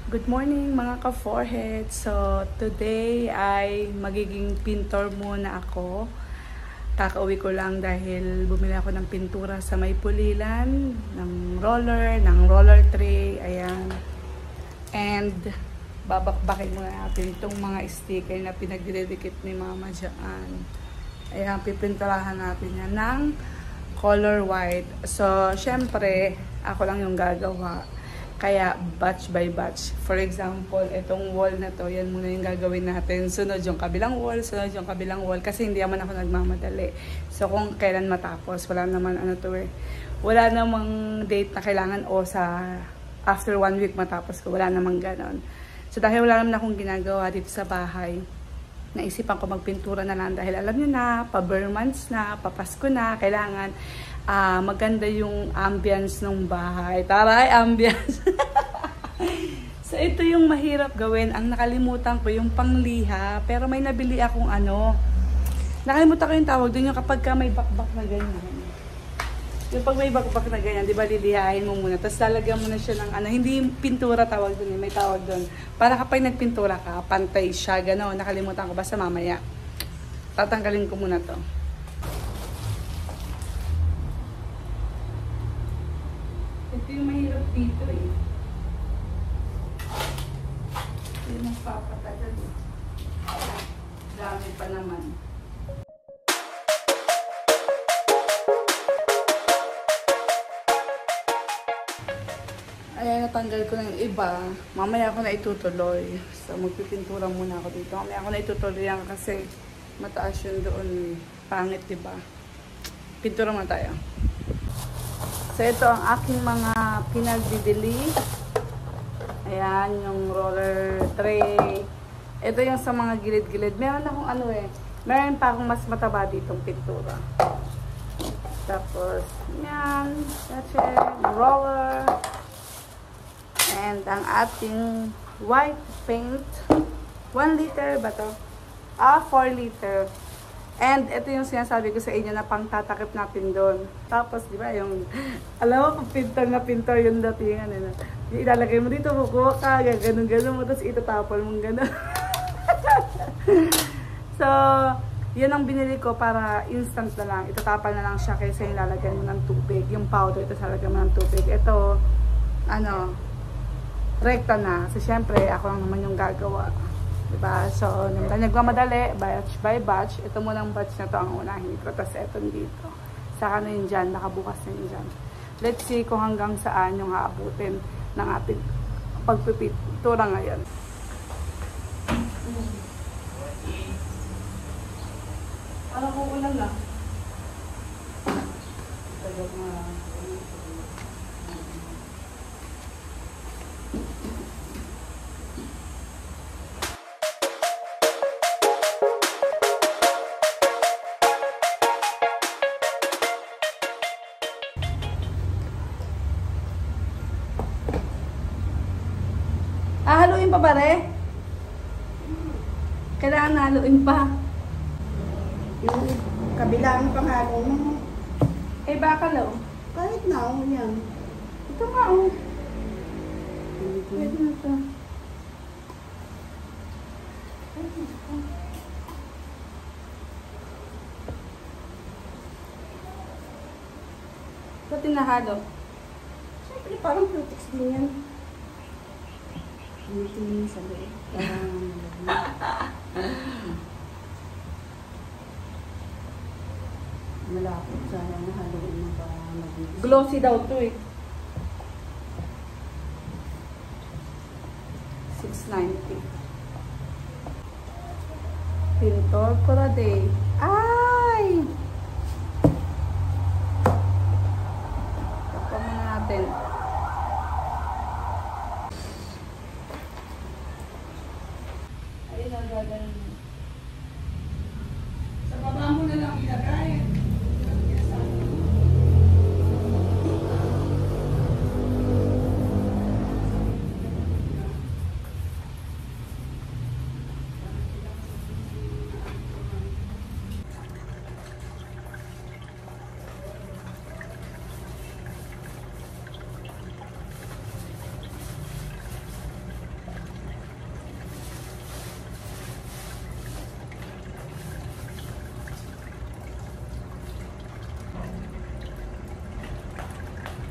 Good morning mga ka-forehead. So, today ay magiging pintor muna ako. Kakauwi ko lang dahil bumili ako ng pintura sa may Pulilan, ng roller tray, ayan. And, babakbakin muna natin itong mga sticker na pinagdidikit ni Mama dyan. Ayan, pipinturahan natin yan ng color white. So, syempre, ako lang yung gagawa. Kaya, batch by batch. For example, itong wall na to, yan muna yung gagawin natin. Sunod yung kabilang wall, sunod yung kabilang wall. Kasi hindi naman ako nagmamadali. So, kung kailan matapos, wala naman wala namang date na kailangan o sa after 1 week matapos ko. Wala namang ganon. So, dahil wala naman akong ginagawa dito sa bahay, naisipan ko magpintura na lang dahil alam nyo na, pa-bare months na, papasko na, kailangan maganda yung ambience ng bahay. Taray, ambience! So, ito yung mahirap gawin. Ang nakalimutan ko, yung pangliha. Pero may nabili akong nakalimutan ko yung tawag doon, yung kapag ka may bakbak na ganyan. Yung pag may bakbak na ganyan, di ba lilihain mo muna. Tapos lalagyan mo na siya ng hindi pintura tawag doon, may tawag doon. Para kapag nagpintura ka, pantay siya, gano'n. Nakalimutan ko, basta mamaya. Tatanggalin ko muna to. Ito yung mahirap dito eh. Ito yung magpapatagal eh. Dami pa naman. Ayan, natanggal ko na yung iba. Mamaya ako na itutuloy. So, magpipintura muna ako dito. Mamaya ako na itutuloy yan kasi mataas yun doon. Pangit, diba? Pintura muna tayo. So, ito ang aking mga pinagbibili. Ayan, yung roller tray. Ito yung sa mga gilid-gilid. Meron akong meron pa akong mas mataba ditong pintura. Tapos, yan. That's it. Roller. And ang ating white paint. 1 liter ba to? 4 liter. And ito yung sinasabi ko sa inyo na pangtatakip natin doon. Tapos, di ba, yung, alam mo, pintor yung datingan. Ilalagay mo dito, kukuha ka, ganun-ganun mo, tapos itatapal mong ganun. So, yun ang binili ko para instant na lang. Itatapal na lang siya kaysa yung lalagyan mo ng tubig. Yung powder, ito lalagyan mo ng tubig. Ito, rekta na. So, syempre, ako lang naman yung gagawa. Diba? So, nagmamadali, batch by batch. Ito munang batch na to ang unahin ko. Tapos, ito dito. Saka na yun dyan. Nakabukas na yun dyan. Let's see kung hanggang saan yung haabutin ng ating pagpipintura ngayon. Ano ko ulan na? Tagal na. Haluin pa pare? Kailangan haluin pa. Yung kabilang panghalo mo. Eh baka lo? Kahit na, yan. Ito nga oh. Pwede na ito. Ba't tinahalo? Siyempre, parang protex din yan. Tingin sa loob. Malapit sana na haluin mo para mag-mix. Glossy daw to eh. 690. Pintor for a day. Ay! Tapos muna natin. Ayun ang gagawin. Sa baba mo na lang ilagay.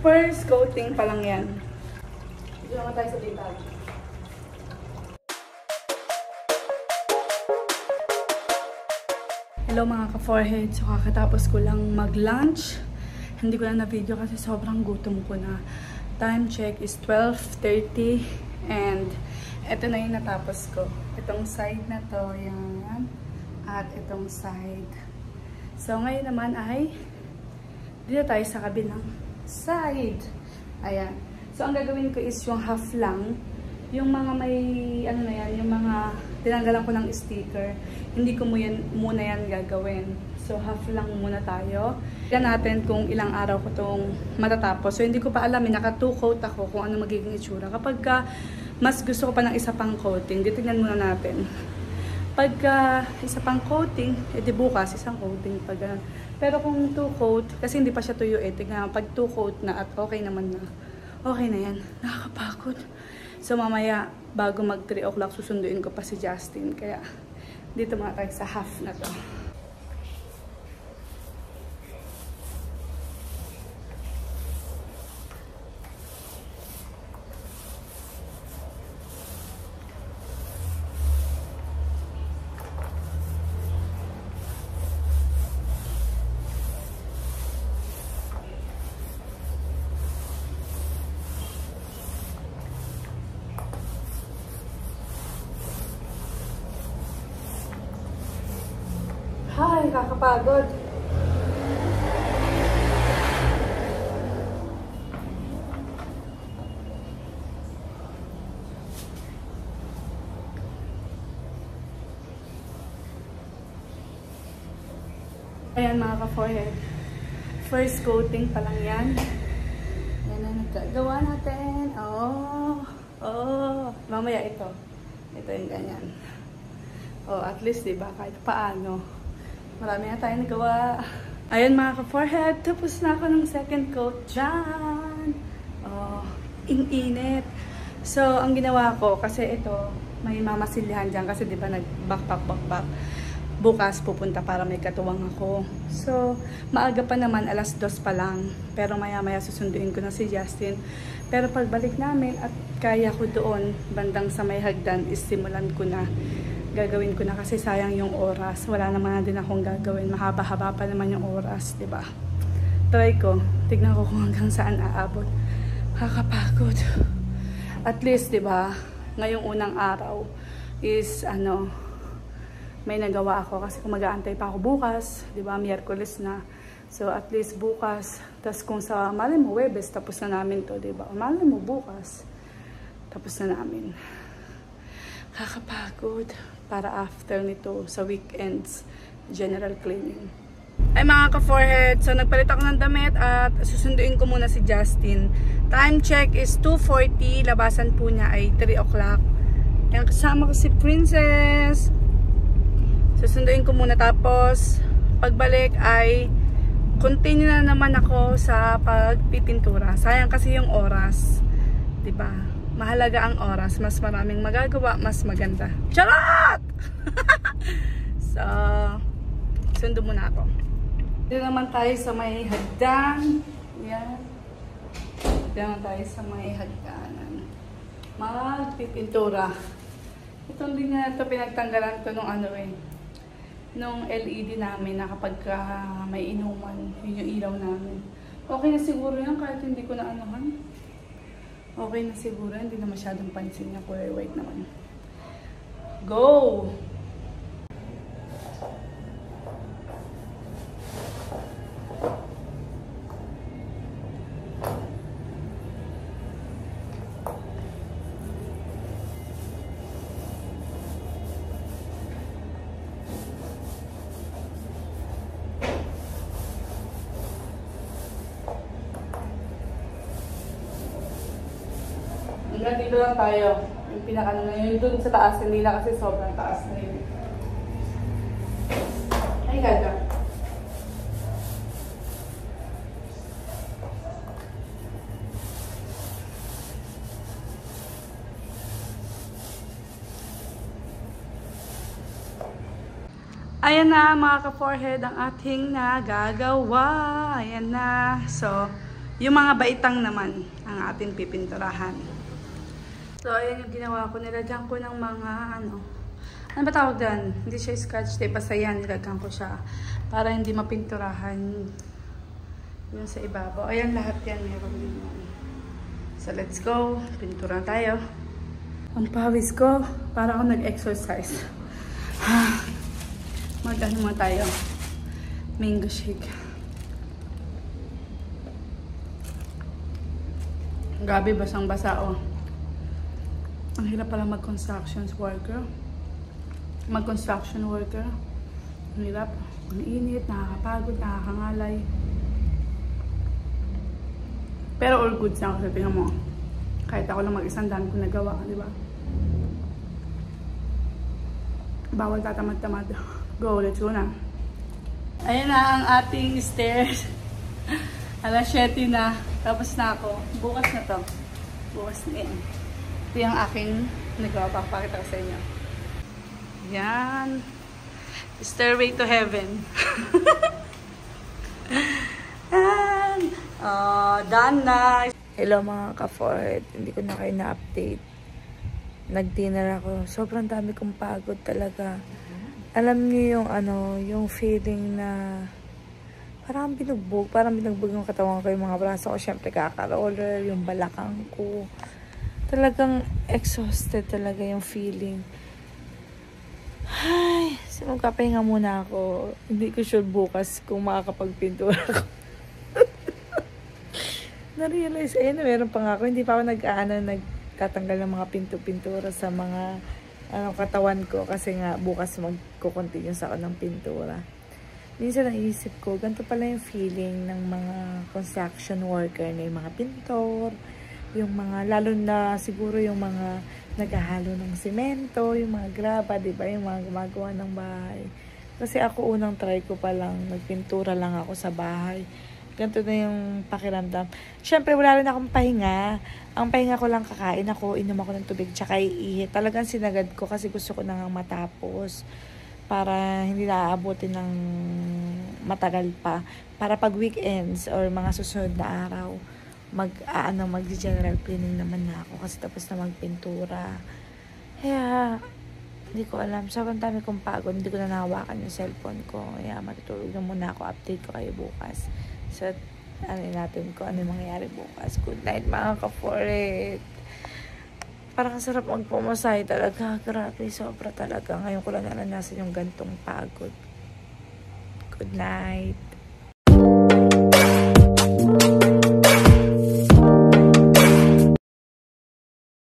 First coating pa lang yan. Dito naman tayo sa bitag. Hello mga ka-forehead. So kakatapos ko lang mag-lunch. Hindi ko na na-video kasi sobrang gutom ko na. Time check is 12:30 and ito na yung natapos ko. Itong side na to, yan. At itong side. So ngayon naman ay dito tayo sa kabilang side. Ayan. So ang gagawin ko is yung half lang. Yung mga may, ano na yan, yung mga tinanggalan ko ng sticker. Hindi ko muna yan gagawin. So half lang muna tayo. Tignan natin kung ilang araw ko itong matatapos. So hindi ko pa alam, naka 2 coat ako kung ano magiging itsura. Kapag mas gusto ko pa ng isa pang coating, titignan muna natin. Pagka isa pang coating, edi bukas isang coating. Pero kung 2 coat, kasi hindi pa siya tuyo tignan. Pag 2 coat na at okay naman na, okay na yan. Nakakapagod. So mamaya, bago mag 3 o'clock, susunduin ko pa si Justin. Kaya dito mga tayo sa half na to. Ay, kakapagod. Ayan mga ka-forehead. First coating pa lang yan. Yan na nagagawa natin. Mamaya ito. Ito yung ganyan. At least diba, kahit paano. Marami na tayong nagawa. Ayan mga ka-forehead, tapos na ako ng second coat dyan. Init. So, ang ginawa ko, kasi ito, may mamasilyahan dyan kasi diba nag-backpack. Bukas pupunta para may katuwang ako. So, maaga pa naman, 2:00 pa lang. Pero maya-maya susunduin ko na si Justin. Pero pagbalik namin at kaya ko doon, bandang sa may hagdan, simulan ko na. Gagawin ko na kasi sayang yung oras. Wala naman na din akong gagawin. Mahaba-haba pa naman yung oras, diba? Try ko. Tignan ko kung hanggang saan aabot. Kakapagod. At least, diba, ngayong unang araw is, may nagawa ako. Kasi kung mag-aantay pa ako bukas, diba, Miyerkules na. So, at least bukas. Tapos kung sa, malay mo, Webes, tapos na namin to, diba? Malay mo, bukas. Tapos na namin. Kakapagod. Para after nito sa weekends, general cleaning. Ay mga ka-forehead, so nagpalit ako ng damit at susunduin ko muna si Justin. Time check is 2:40, labasan po niya ay 3 o'clock. Yan, kasama ko si Princess. Susunduin ko muna, tapos pagbalik ay continue na naman ako sa pagpipintura. Sayang kasi yung oras, diba? Mahalaga ang oras. Mas maraming magagawa, mas maganda. Charot! So, sundo muna ako. Dito naman tayo sa may hagdan. Yan. Dito naman tayo sa may hagdanan. Magpipintura. Itong din na ito, pinagtanggalan ko nung nung LED namin na kapag may inuman. Yun yung ilaw namin. Okay na siguro yan kahit hindi ko na Okay na siguro, hindi na masyadong pansin na color white naman. Go! Hanggang dito lang tayo. Yung pinaka na yun. Doon sa taas nila kasi sobrang taas na yun. Ay, gaga. Ayan na mga ka-forehead ang ating nagagawa. Ayan na. So, Yung mga baitang naman ang ating pipinturahan. So, ayan yung ginawa ko. Nilagyan ko ng mga ano ba tawag dyan? Hindi siya scotch tape. Basta yan, nilagyan ko siya. Para hindi mapinturahan yung sa ibabaw. Ayan, lahat yan. Meron din yan. So, let's go. Pintura tayo. Ang pawis ko, para ako nag-exercise. Mag-ano mo tayo. Mango shake. Grabe, basang-basa, oh. Ang hirap pala mag-construction worker. Ang hirap. Ang init, nakakapagod, nakakangalay. Pero all good na ako. Tingnan mo. Kahit ako lang mag-isang dami ko nagawa, di ba? Bawal tatamad-tamad. Go, let's go na. Ayan na ang ating stairs. Alas 7 na. Tapos na ako. Bukas na to. Bukas na yan. Ito yung aking nagawa. Pakapakita ko sa inyo. Yan. Stairway to heaven. Yan. Done na. Hello mga ka-Ford, hindi ko na kayo na-update. Nag-dinner ako. Sobrang dami kong pagod talaga. Alam niyo yung yung feeling na parang binugbog yung katawan ko, yung mga braso ko, syempre kaka-roller, yung balakang ko. Talagang exhausted talaga yung feeling. Ay, so magpapahinga muna ako. Hindi ko sure bukas kung makakapagpintura ako. Na-realize, ayun, meron pa nga ako. Hindi pa ako nagtatanggal ng mga pintura sa mga katawan ko. Kasi nga, bukas magko-continue sa ako ng pintura. Minsan naisip ko, ganito pala yung feeling ng mga construction worker na yung mga pintor, yung mga, lalo na siguro yung mga naghahalo ng simento, yung mga graba, diba? Yung mga gumagawa ng bahay. Kasi ako unang try ko palang magpintura lang ako sa bahay. Ganito na yung pakiramdam. Siyempre, wala rin akong pahinga. Ang pahinga ko lang, kakain ako, inom ako ng tubig, tsaka iihi. Talagang sinagad ko kasi gusto ko nang matapos. Para hindi naaabutin ng matagal pa. Para pag weekends or mga susunod na araw, mag-general cleaning naman na ako kasi tapos na magpintura. Kaya, hindi ko alam. Sobrang dami kong pagod. Hindi ko na nahawakan yung cellphone ko. Kaya matutulog na muna ako. Update ko kayo bukas. So, natin ko ano yung mangyayari bukas. Good night mga ka-Foret. Parang sarap magpumasay talaga. Grabe, sobra talaga. Ngayon ko lang naranasan yung gantong pagod. Good night.